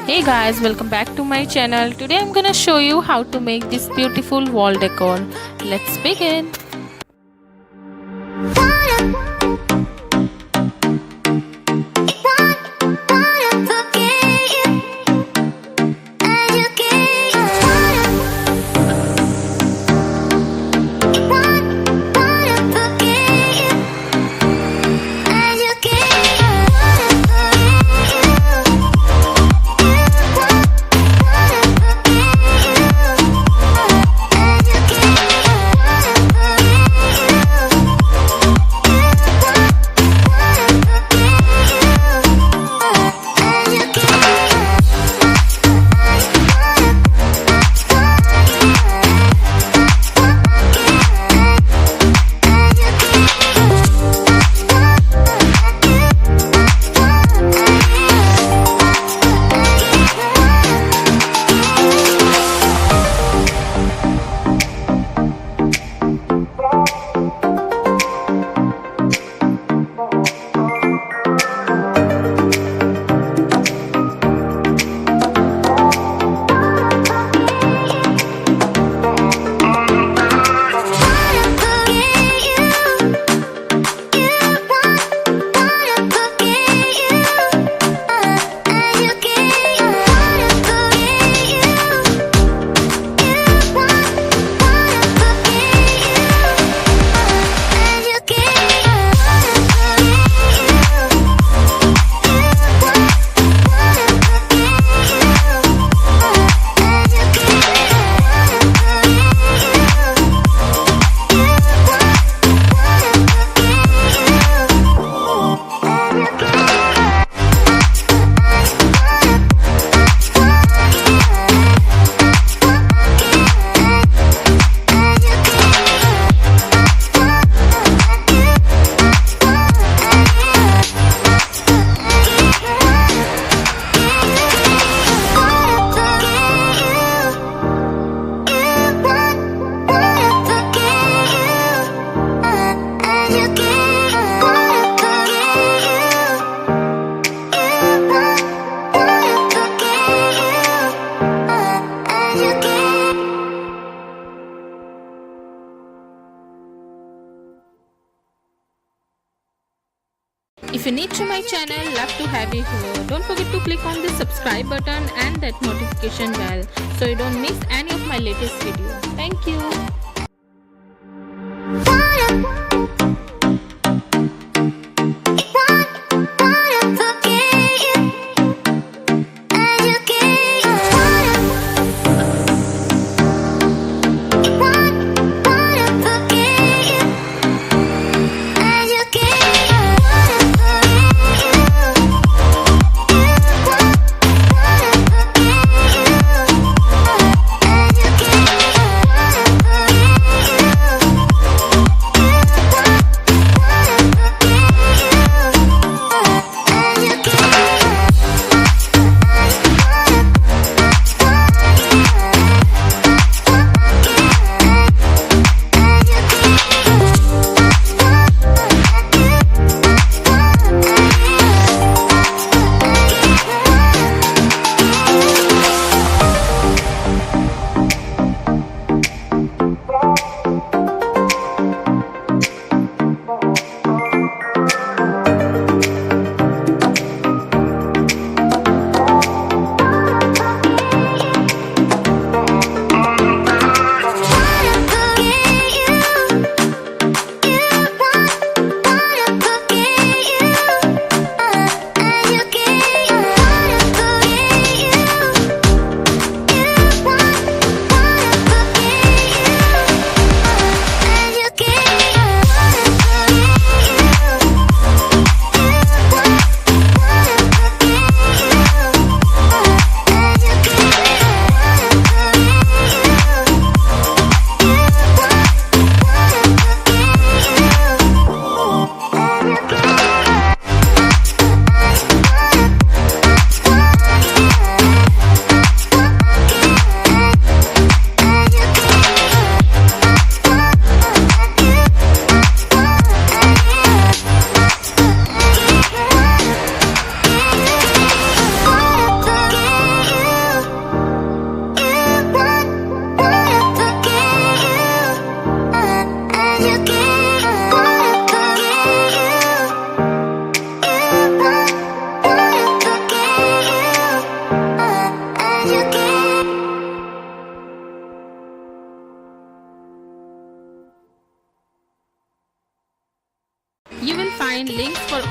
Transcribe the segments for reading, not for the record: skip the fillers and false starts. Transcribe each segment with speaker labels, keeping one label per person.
Speaker 1: Hey guys, welcome back to my channel. Today I'm gonna show you how to make this beautiful wall decor. Let's begin. If you're new to my channel, love to have you here. Don't forget to click on the subscribe button and that notification bell so you don't miss any of my latest video. Thank you.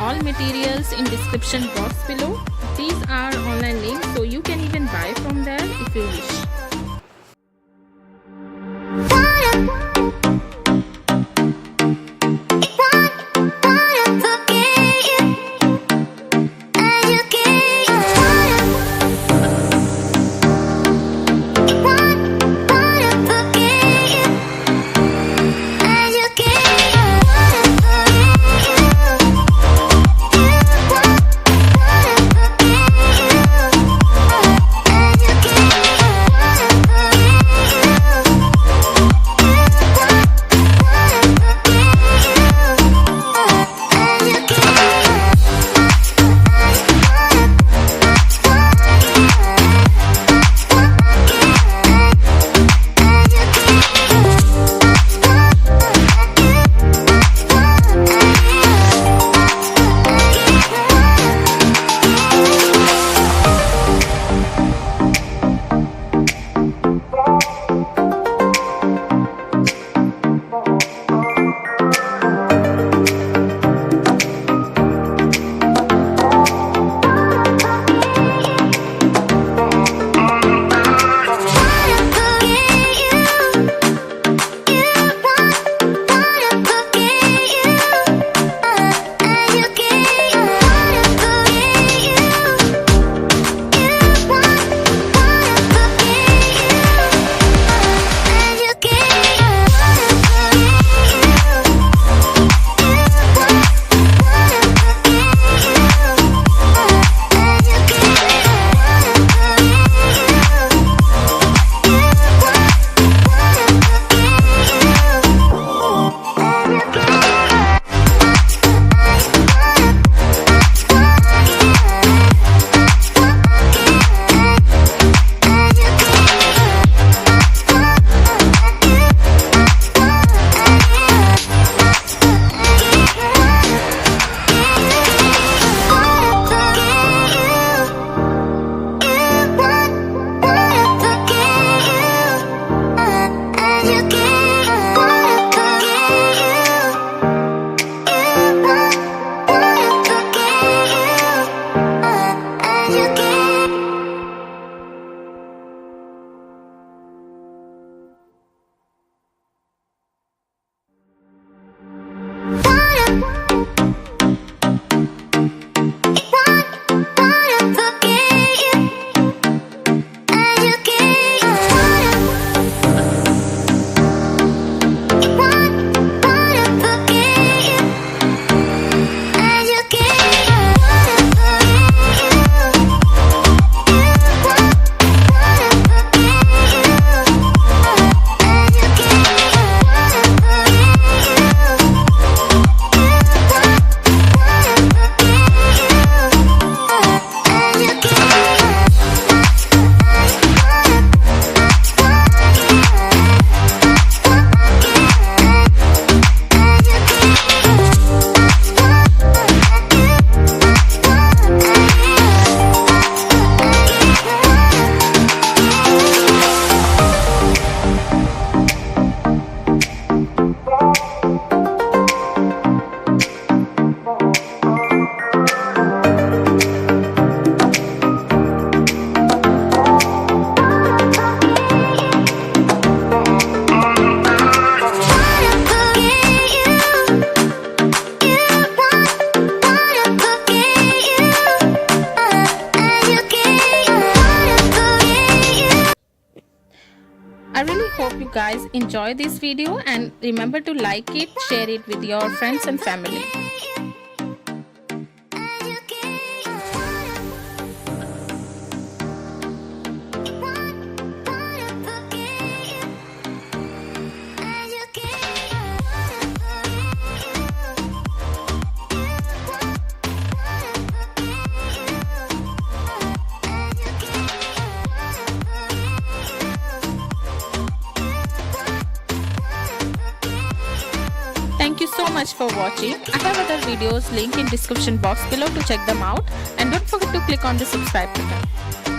Speaker 1: all materials in description box below. These are online links, so you can even buy from there if you wish. I really hope you guys enjoy this video and remember to like it, share it with your friends and family. Thank you so much for watching. I have other videos link in description box below to check them out, and don't forget to click on the subscribe button.